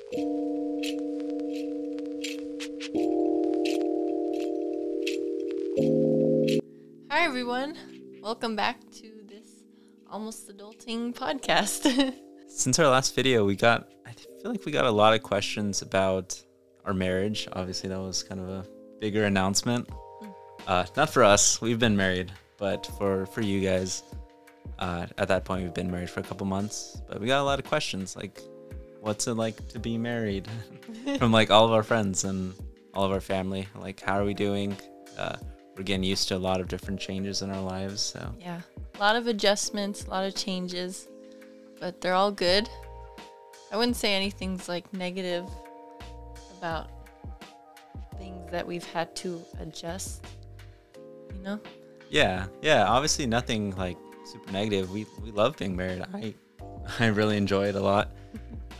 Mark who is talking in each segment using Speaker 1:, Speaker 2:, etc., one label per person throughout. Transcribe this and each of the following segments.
Speaker 1: Hi, everyone. Welcome back to this Almost Adulting podcast.
Speaker 2: Since our last video, I feel like we got a lot of questions about our marriage. Obviously, that was kind of a bigger announcement. Not for us, we've been married, but for you guys, at that point, we've been married for a couple months. But we got a lot of questions, like, what's it like to be married? From like all of our friends and all of our family. Like, how are we doing? We're getting used to a lot of different changes in our lives. So
Speaker 1: Yeah, a lot of adjustments, a lot of changes, but they're all good. I wouldn't say anything's like negative about things that we've had to adjust, you know?
Speaker 2: Yeah. Obviously, nothing like super negative. We love being married. I really enjoy it a lot.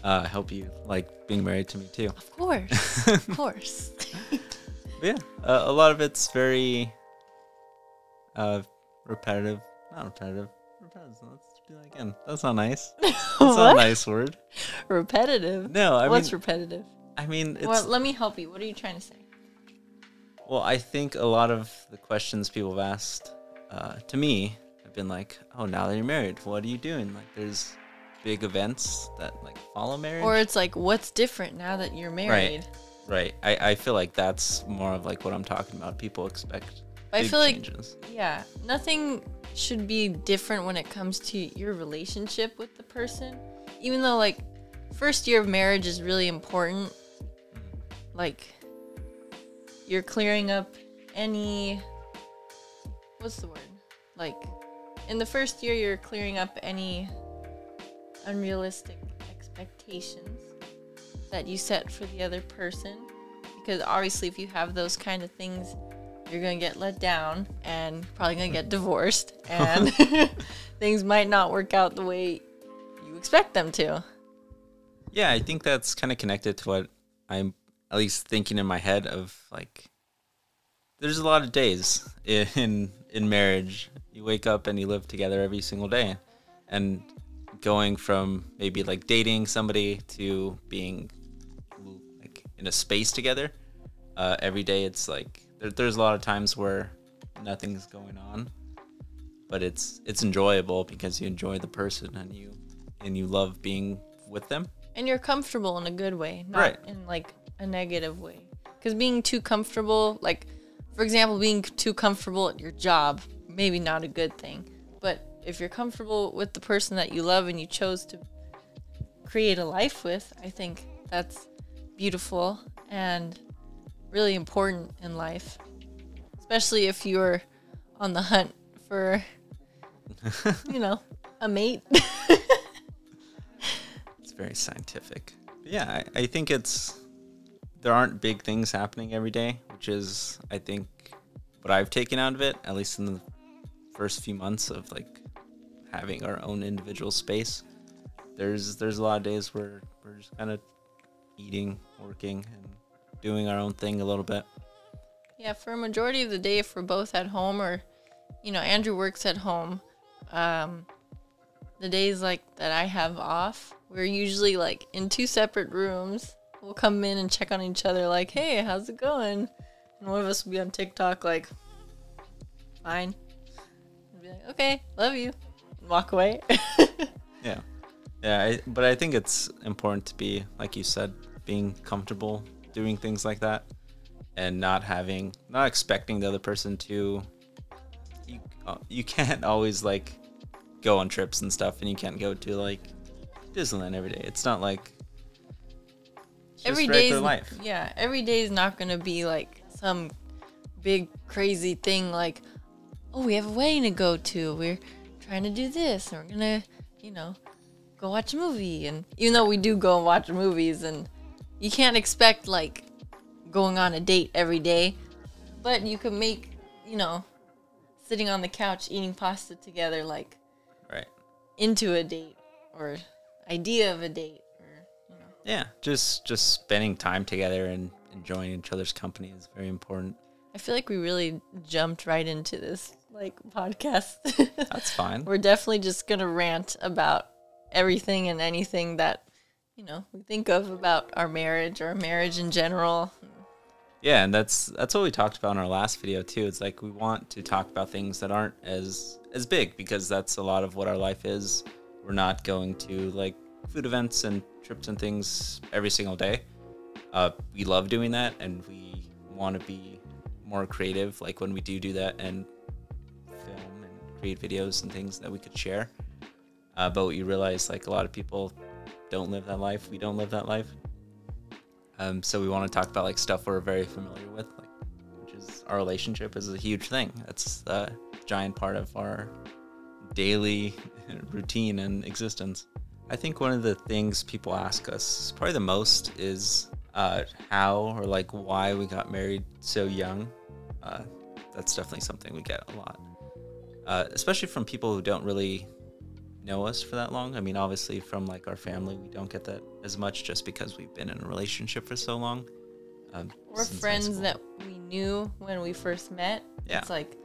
Speaker 2: I hope you like being married to me too.
Speaker 1: Of course, of course.
Speaker 2: But yeah, a lot of it's very repetitive. Not repetitive. Repetitive. Let's do that again. That's not nice. That's not a nice word.
Speaker 1: Repetitive?
Speaker 2: No,
Speaker 1: What's repetitive?
Speaker 2: I mean, it's...
Speaker 1: Well, let me help you. What are you trying to say?
Speaker 2: Well, I think a lot of the questions people have asked to me have been like, oh, now that you're married, what are you doing? Like, there's big events that like follow marriage.
Speaker 1: Or it's like, what's different now that you're married?
Speaker 2: Right. I feel like that's more of like what I'm talking about. People expect big changes.
Speaker 1: Yeah, nothing should be different when it comes to your relationship with the person. Even though like first year of marriage is really important. Like you're clearing up any, what's the word? Like in the first year, you're clearing up any unrealistic expectations that you set for the other person, because obviously if you have those kind of things, you're gonna get let down and probably gonna get divorced, and things might not work out the way you expect them to.
Speaker 2: Yeah, I think that's kind of connected to what I'm at least thinking in my head of like, there's a lot of days in marriage. You wake up and you live together every single day, and going from maybe like dating somebody to being like in a space together every day, it's like there's a lot of times where nothing's going on, but it's enjoyable because you enjoy the person and you love being with them,
Speaker 1: and you're comfortable in a good way, not in like a negative way. Because being too comfortable, like for example, being too comfortable at your job, maybe not a good thing. But if you're comfortable with the person that you love and you chose to create a life with, I think that's beautiful and really important in life. Especially if you're on the hunt for, a mate.
Speaker 2: It's very scientific. But yeah, I think there aren't big things happening every day, which is, I think, what I've taken out of it, at least in the first few months of like having our own individual space. There's a lot of days where we're just kind of eating, working, and doing our own thing a little bit.
Speaker 1: Yeah, for a majority of the day, if we're both at home, or Andrew works at home, the days like that I have off, we're usually like in two separate rooms. We'll come in and check on each other like, hey, how's it going? And one of us will be on TikTok like, fine. And be like, okay, love you. And walk away.
Speaker 2: Yeah, but I think it's important to be, like you said, being comfortable doing things like that, and not expecting the other person to. You can't always like go on trips and stuff, and you can't go to like Disneyland every day. It's not like
Speaker 1: every
Speaker 2: regular life.
Speaker 1: Yeah, every day is not gonna be like some big crazy thing like, oh, we have a wedding to go to. We're trying to do this, and we're gonna, go watch a movie. And even though we do go and watch movies, and you can't expect like going on a date every day, but you can make, sitting on the couch eating pasta together like into a date, or idea of a date, or
Speaker 2: Yeah, just spending time together and enjoying each other's company is very important.
Speaker 1: I feel like we really jumped right into this podcast.
Speaker 2: That's fine.
Speaker 1: We're definitely just gonna rant about everything and anything that we think of about our marriage or marriage in general.
Speaker 2: Yeah, and that's what we talked about in our last video too. It's like we want to talk about things that aren't as big, because that's a lot of what our life is. We're not going to like food events and trips and things every single day. We love doing that, and we want to be more creative, like when we do that and film and create videos and things that we could share. But you realize like a lot of people don't live that life. We don't live that life. So we want to talk about like stuff we're very familiar with, like, which is our relationship is a huge thing. That's a giant part of our daily routine and existence. I think one of the things people ask us probably the most is how or like why we got married so young. That's definitely something we get a lot, especially from people who don't really know us for that long. I mean, obviously from like our family, we don't get that as much just because we've been in a relationship for so long.
Speaker 1: Or friends that we knew when we first met.
Speaker 2: Yeah.
Speaker 1: It's like,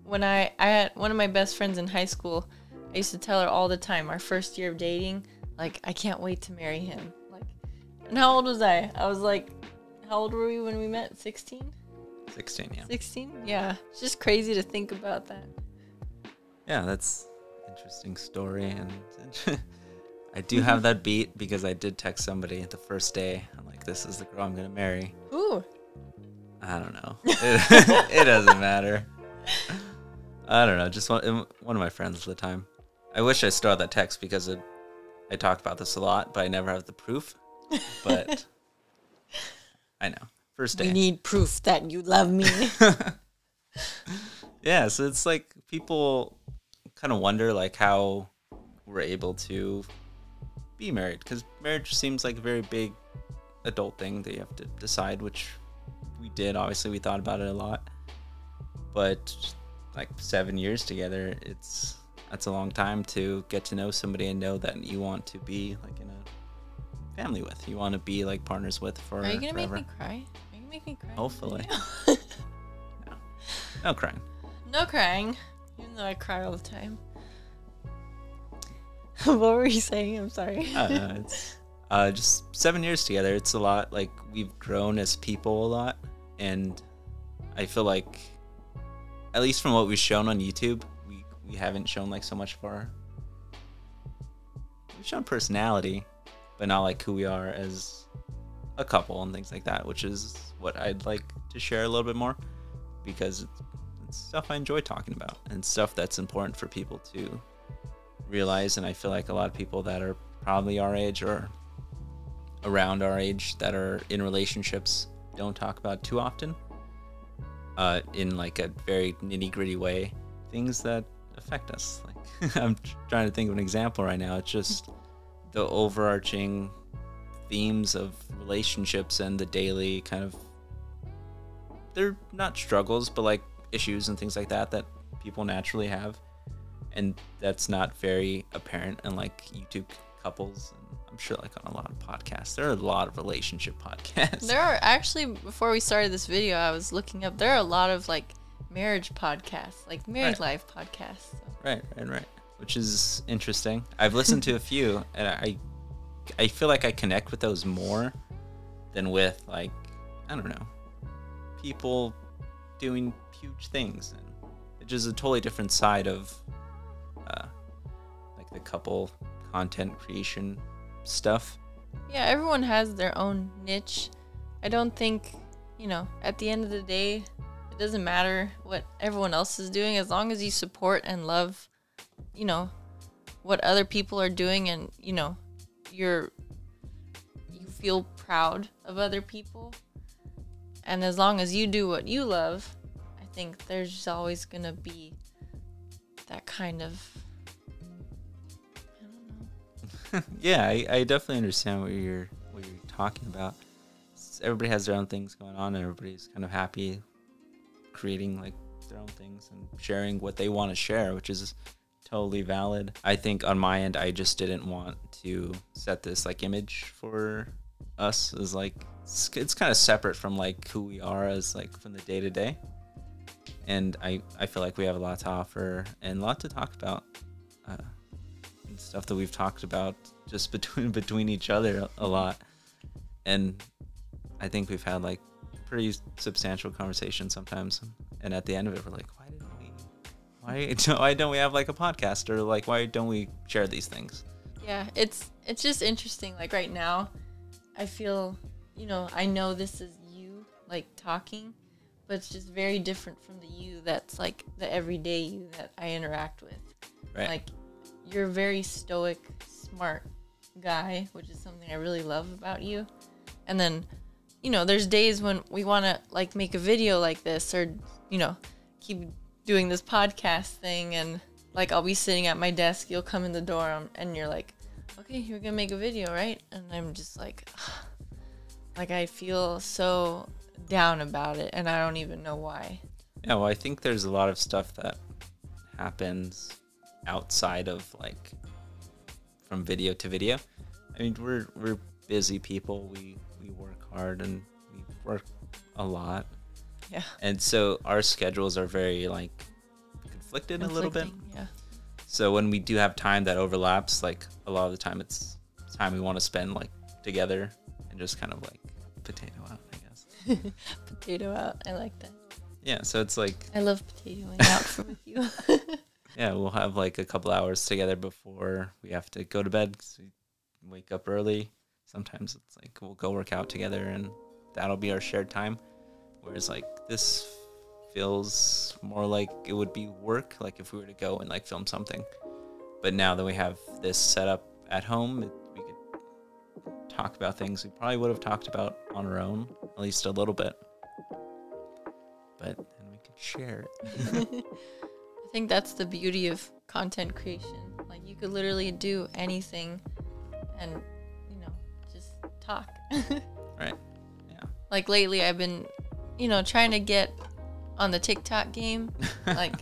Speaker 1: when I had one of my best friends in high school, I used to tell her all the time, our first year of dating, like, I can't wait to marry him. Like, and how old was I? I was like, how old were we when we met? 16?
Speaker 2: 16, yeah.
Speaker 1: 16? Yeah. It's just crazy to think about that.
Speaker 2: Yeah, that's interesting story, and I do have that beat because I did text somebody the first day. I'm like, this is the girl I'm gonna marry.
Speaker 1: Ooh.
Speaker 2: I don't know. It doesn't matter. I don't know. Just one of my friends at the time. I wish I still had that text because I talked about this a lot, but I never have the proof. But I know. First day.
Speaker 1: We need proof that you love me.
Speaker 2: Yeah, so it's like people kind of wonder like how we're able to be married, because marriage seems like a very big adult thing that you have to decide, which we did. Obviously we thought about it a lot, but like 7 years together, that's a long time to get to know somebody and know that you want to be like in a family with, you want to be like partners with for
Speaker 1: Are you gonna
Speaker 2: forever.
Speaker 1: make me cry? Are you gonna make me cry?
Speaker 2: Hopefully. No crying.
Speaker 1: No crying, even though I cry all the time. What were you saying? I'm sorry.
Speaker 2: It's just 7 years together. It's a lot. Like, we've grown as people a lot, and I feel like, at least from what we've shown on YouTube, we haven't shown like so much of our. We've shown personality, but not like who we are as a couple and things like that, which is what I'd like to share a little bit more, because it's stuff I enjoy talking about and stuff that's important for people to realize. And I feel like a lot of people that are probably our age or around our age that are in relationships don't talk about too often, in like a very nitty-gritty way, things that affect us. Like, I'm trying to think of an example right now. It's just the overarching themes of relationships and the daily kind of, they're not struggles, but like issues and things like that people naturally have, and that's not very apparent in like YouTube couples, and I'm sure like on a lot of podcasts. There are a lot of relationship podcasts.
Speaker 1: There are actually, before we started this video, I was looking up, there are a lot of like marriage podcasts, like marriage life podcasts. So.
Speaker 2: Right, which is interesting. I've listened to a few, and I feel like I connect with those more than with like, I don't know, people doing huge things, and it's just a totally different side of like the couple content creation stuff.
Speaker 1: Yeah, everyone has their own niche. I don't think, at the end of the day, it doesn't matter what everyone else is doing, as long as you support and love, what other people are doing, and you feel proud of other people, and as long as you do what you love, I think there's always gonna be that kind of, I don't know.
Speaker 2: Yeah, I definitely understand what you're talking about. Everybody has their own things going on, and everybody's kind of happy creating like their own things and sharing what they want to share, which is totally valid. I think on my end, I just didn't want to set this like image for us as like, it's kind of separate from like who we are as like from the day to day. And I feel like we have a lot to offer and a lot to talk about. and stuff that we've talked about just between each other a lot. And I think we've had like pretty substantial conversations sometimes. And at the end of it, we're like, why don't we have like a podcast, or like, why don't we share these things?
Speaker 1: Yeah, it's just interesting. Like right now, I feel, I know this is you like talking, but it's just very different from the you that's like the everyday you that I interact with.
Speaker 2: Right.
Speaker 1: Like you're a very stoic, smart guy, which is something I really love about you. And then, there's days when we want to like make a video like this, or, keep doing this podcast thing, and like I'll be sitting at my desk, you'll come in the door, and you're like, okay, you're gonna make a video, right? And I'm just like I feel so down about it, and I don't even know why.
Speaker 2: Yeah, well, I think there's a lot of stuff that happens outside of like from video to video. I mean, we're busy people. We work hard and we work a lot.
Speaker 1: Yeah.
Speaker 2: And so our schedules are very like conflicted a little bit.
Speaker 1: Yeah.
Speaker 2: So when we do have time that overlaps, like a lot of the time it's time we want to spend like together and just kind of like potato out, I guess.
Speaker 1: Potato out. I like that.
Speaker 2: Yeah, so it's like
Speaker 1: I love potatoing out with you.
Speaker 2: yeah, we'll have like a couple hours together before we have to go to bed because we wake up early. Sometimes it's like we'll go work out together, and that'll be our shared time. Whereas like this feels more like it would be work, like if we were to go and like film something. But now that we have this set up at home, we could talk about things we probably would have talked about on our own, at least a little bit. But then we could share it.
Speaker 1: I think that's the beauty of content creation. Like you could literally do anything and, just talk.
Speaker 2: Right. Yeah.
Speaker 1: Like lately I've been, trying to get on the TikTok game. Like,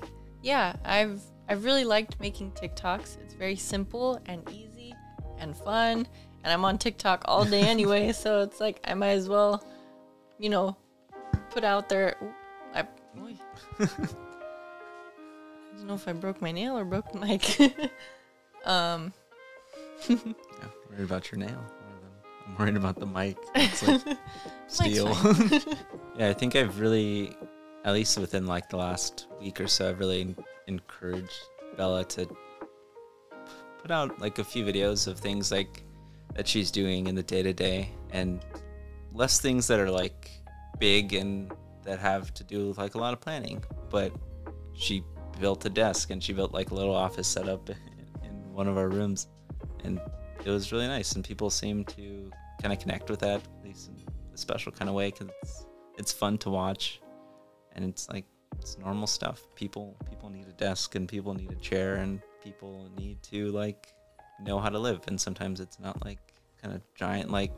Speaker 1: yeah, I've really liked making TikToks. It's very simple and easy and fun. And I'm on TikTok all day anyway. So it's like, I might as well, put out there. I don't know if I broke my nail or broke the mic.
Speaker 2: Yeah, worried about your nail more than I'm worried about the mic. It's like steel. Yeah, I think I've really, at least within like the last week or so, I've really encouraged Bella to put out like a few videos of things like that she's doing in the day to day, and less things that are like big and that have to do with like a lot of planning. But she built a desk and she built like a little office setup in one of our rooms, and it was really nice, and people seem to kind of connect with that, at least in a special kind of way, because it's fun to watch, and it's like it's normal stuff. People need a desk, and people need a chair, and people need to like know how to live, and sometimes it's not like kind of giant like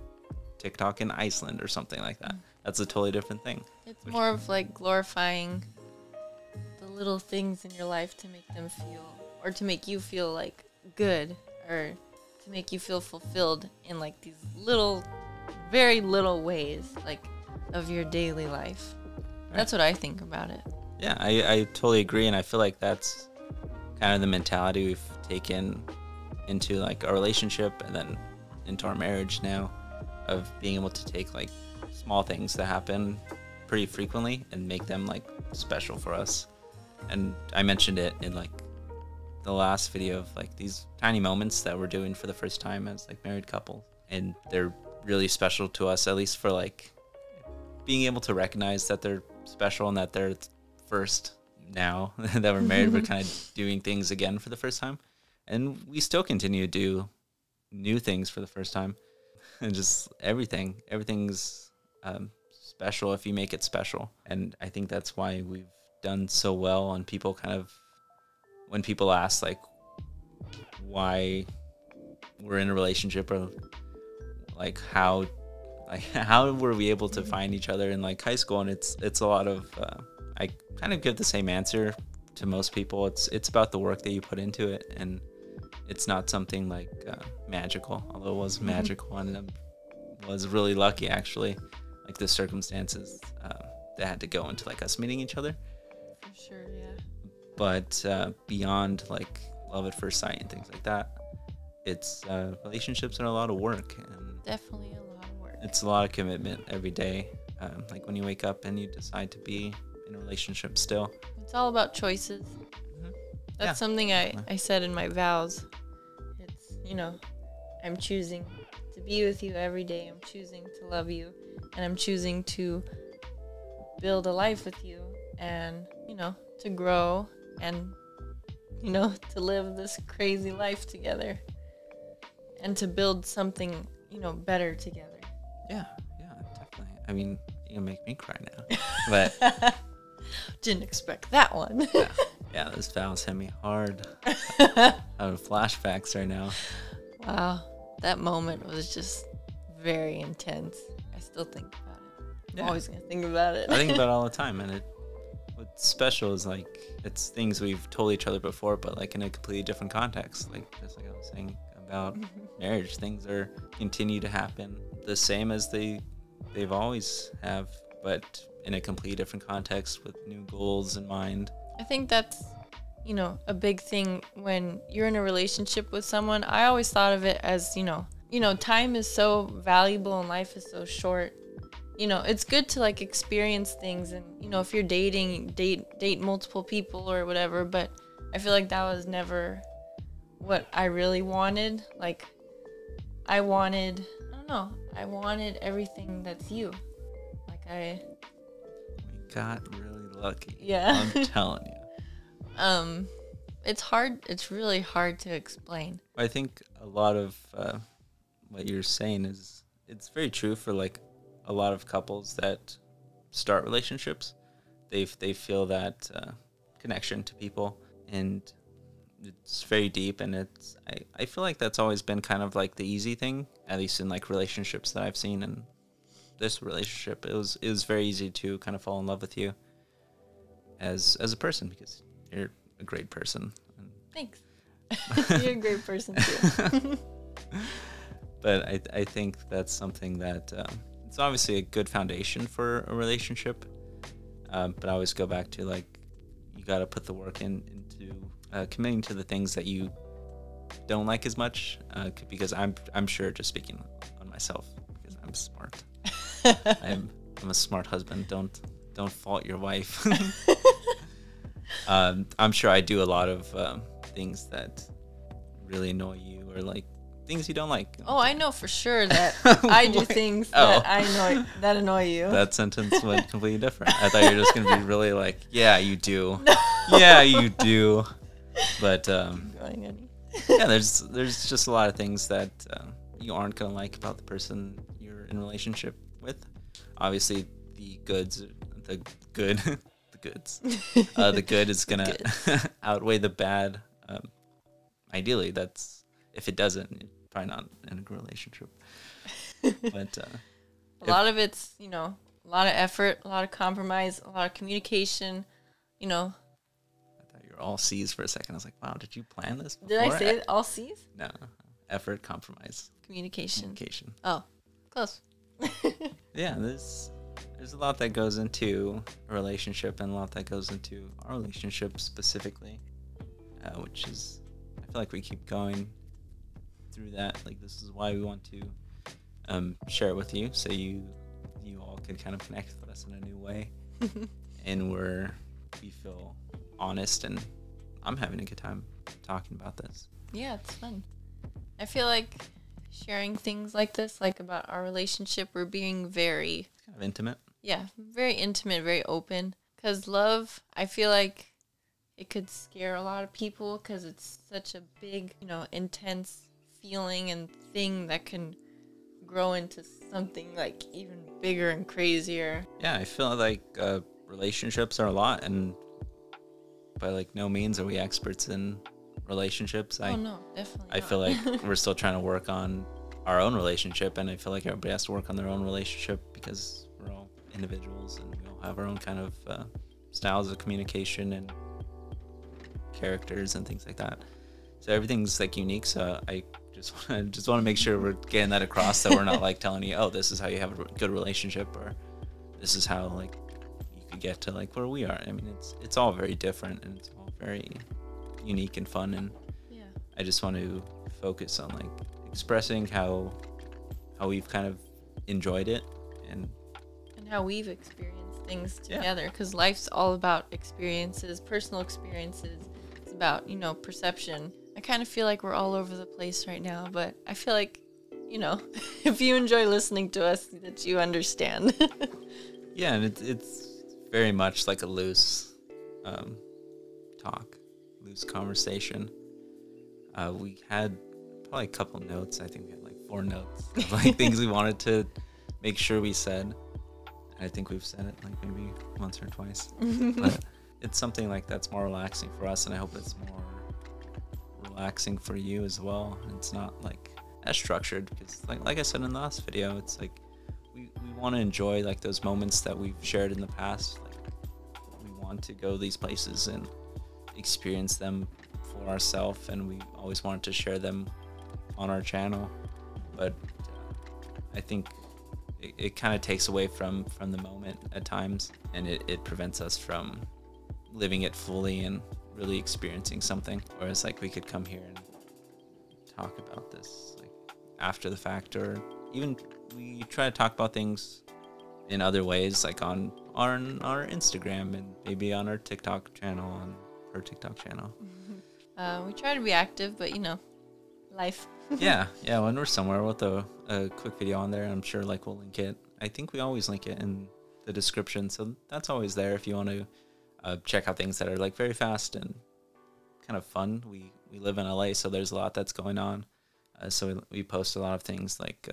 Speaker 2: TikTok in Iceland or something like that. That's a totally different thing.
Speaker 1: It's more of like glorifying the little things in your life to make them feel, or to make you feel like good, or to make you feel fulfilled in like these little, very little ways, like of your daily life. Right. That's what I think about it.
Speaker 2: Yeah, I totally agree, and I feel like that's kind of the mentality we've taken into like our relationship and then into our marriage now, of being able to take like small things that happen pretty frequently and make them like special for us. And I mentioned it in like the last video of like these tiny moments that we're doing for the first time as like married couple, and they're really special to us, at least for like being able to recognize that they're special and that they're first now that we're married. We're kind of doing things again for the first time, and we still continue to do new things for the first time, and just everything's special if you make it special. And I think that's why we've done so well on people kind of, when people ask like why we're in a relationship, or like how were we able to find each other in like high school, and it's a lot of I kind of give the same answer to most people. It's about the work that you put into it, and it's not something like magical, although it was magical, and I was really lucky actually, like the circumstances that had to go into like us meeting each other.
Speaker 1: For sure, yeah.
Speaker 2: But beyond like love at first sight and things like that, it's relationships are a lot of work, and
Speaker 1: Definitely a lot of work.
Speaker 2: it's a lot of commitment every day. Like when you wake up and you decide to be in a relationship still.
Speaker 1: It's all about choices.
Speaker 2: Mm-hmm.
Speaker 1: That's something I said in my vows. It's, I'm choosing to be with you every day. I'm choosing to love you. And I'm choosing to build a life with you. And, to grow and, to live this crazy life together. And to build something, better together.
Speaker 2: Yeah, definitely. I mean, you make me cry now. But
Speaker 1: didn't expect that one.
Speaker 2: yeah, those vows hit me hard. I have flashbacks right now.
Speaker 1: Wow, that moment was just very intense. I still think about it. I'm always gonna think about it.
Speaker 2: I think about it all the time, and what's special is like it's things we've told each other before, but like in a completely different context. Like just like I was saying about marriage, things continue to happen the same as they've always have, but in a completely different context with new goals in mind.
Speaker 1: I think that's, a big thing when you're in a relationship with someone. I always thought of it as, time is so valuable and life is so short. It's good to like experience things and, if you're dating, date multiple people or whatever, but I feel like that was never what I really wanted. Like I wanted everything that's you. Like we
Speaker 2: got really lucky.
Speaker 1: Yeah.
Speaker 2: I'm telling you.
Speaker 1: It's really hard to explain.
Speaker 2: I think a lot of what you're saying it's very true for like a lot of couples that start relationships. They feel that connection to people, and it's very deep, and I feel like that's always been kind of like the easy thing, at least in like relationships that I've seen. And this relationship, it was very easy to kind of fall in love with you as a person, because you're a great person.
Speaker 1: Thanks. You're a great person too.
Speaker 2: But I think that's something that it's obviously a good foundation for a relationship. But I always go back to like you got to put the work into committing to the things that you don't like as much. Because I'm sure, just speaking on myself, because I'm smart. I'm a smart husband. Don't fault your wife. I'm sure I do a lot of things that really annoy you, or like things you don't like.
Speaker 1: Oh, I know for sure that I do things that annoy you.
Speaker 2: That sentence went completely different. I thought you were just gonna be really like, yeah, you do. No. Yeah, you do. But yeah, there's just a lot of things that you aren't gonna like about the person you're in a relationship with. Obviously, the good is gonna outweigh the bad. Ideally, that's if it doesn't, you're probably not in a relationship. But
Speaker 1: a lot of it's a lot of effort, a lot of compromise, a lot of communication.
Speaker 2: I thought you were all C's for a second. I was like, wow, did you plan this before?
Speaker 1: Did I say it all C's?
Speaker 2: No, effort, compromise,
Speaker 1: communication.
Speaker 2: Oh,
Speaker 1: close.
Speaker 2: Yeah, there's a lot that goes into a relationship, and a lot that goes into our relationship specifically, which is, I feel like we keep going through that. Like, this is why we want to share it with you, so you all could kind of connect with us in a new way. And we feel honest, and I'm having a good time talking about this.
Speaker 1: Yeah, it's fun. I feel like sharing things like this, like about our relationship, we're being very
Speaker 2: kind of intimate.
Speaker 1: Yeah, very intimate, very open. Because love, I feel like it could scare a lot of people because it's such a big, intense feeling and thing that can grow into something like even bigger and crazier.
Speaker 2: Yeah, I feel like relationships are a lot, and by like no means are we experts in relationships.
Speaker 1: No, definitely
Speaker 2: I feel like we're still trying to work on our own relationship, and I feel like everybody has to work on their own relationship because we're all individuals and we all have our own kind of styles of communication and characters and things like that. So everything's like unique. So I just want to make sure we're getting that across, that we're not like telling you, oh, this is how you have a good relationship, or this is how like you could get to like where we are. I mean, it's all very different, and it's all very unique and fun, and yeah, I just want to focus on like expressing how we've kind of enjoyed it and
Speaker 1: how we've experienced things together, because life's all about experiences, personal experiences. It's about, you know, perception. I kind of feel like we're all over the place right now, but I feel like, you know, if you enjoy listening to us, that you understand.
Speaker 2: Yeah, and it's very much like a loose talk, loose conversation. We had probably a couple notes. I think we had like 4 notes of like things we wanted to make sure we said. I think we've said it like maybe once or twice. But it's something like that's more relaxing for us, and I hope it's more relaxing for you as well. It's not like as structured, because like I said in the last video, it's like we want to enjoy like those moments that we've shared in the past. Like we want to go these places and experience them for ourselves, and we always wanted to share them on our channel. But I think it kind of takes away from the moment at times, and it prevents us from living it fully and really experiencing something. Whereas like we could come here and talk about this like after the fact, or even we try to talk about things in other ways, like on our Instagram and maybe on our TikTok channel, on her TikTok channel.
Speaker 1: We try to be active, but you know, life.
Speaker 2: yeah, when we're somewhere, we'll throw a quick video on there. I'm sure like we'll link it. I think we always link it in the description, so that's always there if you want to check out things that are like very fast and kind of fun. We live in LA, so there's a lot that's going on. So we post a lot of things like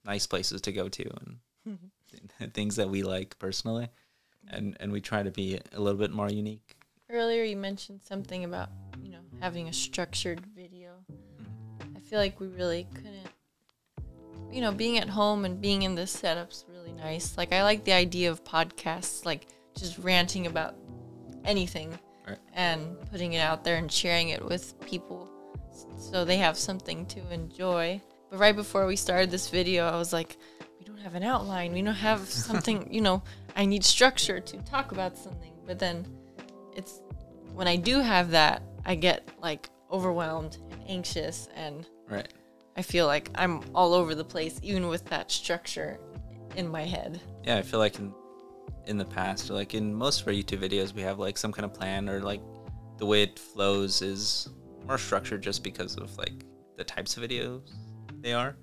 Speaker 2: nice places to go to and things that we like personally, and we try to be a little bit more unique.
Speaker 1: Earlier you mentioned something about, you know, having a structured video. I feel like we really couldn't, you know, being at home and being in this setup's really nice. Like I like the idea of podcasts, like just ranting about anything,
Speaker 2: right,
Speaker 1: and putting it out there and sharing it with people so they have something to enjoy. But right before we started this video, I was like, we don't have an outline, we don't have something, you know, I need structure to talk about something. But then it's when I do have that, I get like overwhelmed and anxious, and
Speaker 2: right,
Speaker 1: I feel like I'm all over the place even with that structure in my head.
Speaker 2: Yeah, I feel like in the past, or like in most of our YouTube videos, we have like some kind of plan, or like the way it flows is more structured just because of like the types of videos they are.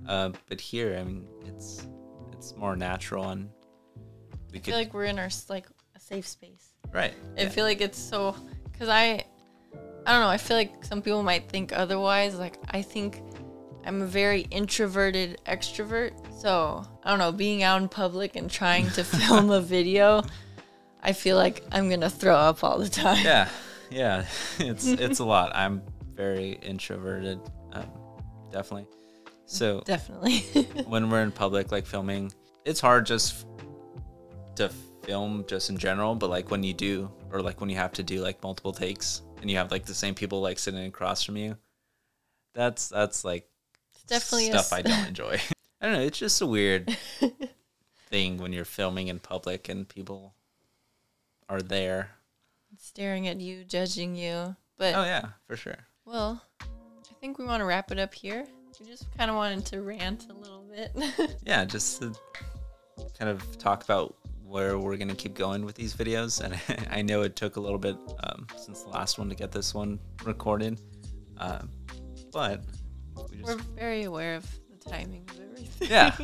Speaker 2: But here, I mean, it's more natural, and we could
Speaker 1: feel like we're in our like a safe space.
Speaker 2: Right.
Speaker 1: I feel like it's so, because I don't know, I feel like some people might think otherwise. Like I think I'm a very introverted extrovert, so I don't know, being out in public and trying to film a video, I feel like I'm gonna throw up all the time.
Speaker 2: Yeah, it's a lot. I'm very introverted, definitely. So
Speaker 1: definitely.
Speaker 2: when we're in public, like filming, it's hard just to film just in general, but like when you do, or like when you have to do like multiple takes and you have like the same people like sitting across from you, that's like
Speaker 1: definitely
Speaker 2: stuff I don't enjoy. I don't know, it's just a weird thing when you're filming in public and people are there
Speaker 1: staring at you, judging you. But
Speaker 2: oh yeah, for sure.
Speaker 1: Well, I think we want to wrap it up here. We just kind of wanted to rant a little bit.
Speaker 2: Yeah, just to kind of talk about where we're going to keep going with these videos. And I know it took a little bit since the last one to get this one recorded. But
Speaker 1: we're very aware of the timing of everything.
Speaker 2: Yeah.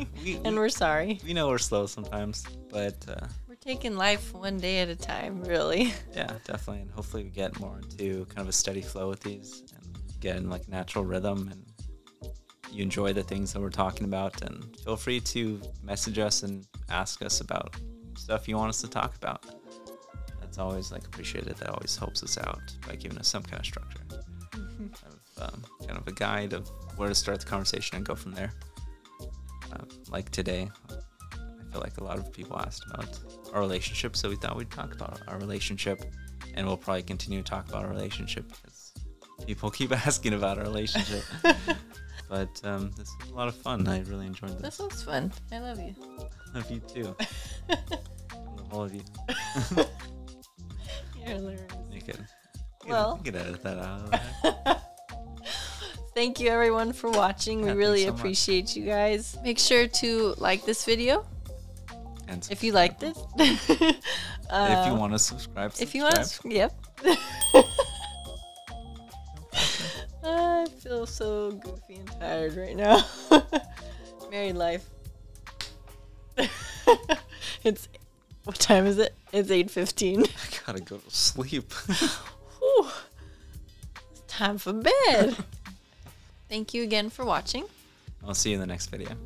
Speaker 1: And we're sorry.
Speaker 2: We know we're slow sometimes, but
Speaker 1: we're taking life one day at a time, really.
Speaker 2: Yeah, definitely. And hopefully we get more into kind of a steady flow with these and get in like natural rhythm, and you enjoy the things that we're talking about. And feel free to message us and ask us about stuff you want us to talk about. That's always like appreciated. That always helps us out by giving us some kind of structure, kind of a guide of where to start the conversation and go from there. Like today, I feel like a lot of people asked about our relationship, so we thought we'd talk about our relationship, and we'll probably continue to talk about our relationship because people keep asking about our relationship. But this was a lot of fun. I really enjoyed this.
Speaker 1: This was fun. I love you.
Speaker 2: I love you too. All of you.
Speaker 1: You're hilarious.
Speaker 2: You can
Speaker 1: Well,
Speaker 2: edit that out.
Speaker 1: Thank you everyone for watching. We really
Speaker 2: thanks so
Speaker 1: appreciate you guys. Make sure to like this video
Speaker 2: And
Speaker 1: if you liked it.
Speaker 2: if you want to subscribe,
Speaker 1: If you want, yep. I feel so goofy and tired right now. Married life. It's, what time is it? It's 8:15.
Speaker 2: I gotta go to sleep.
Speaker 1: Whew. It's time for bed. Thank you again for watching.
Speaker 2: I'll see you in the next video.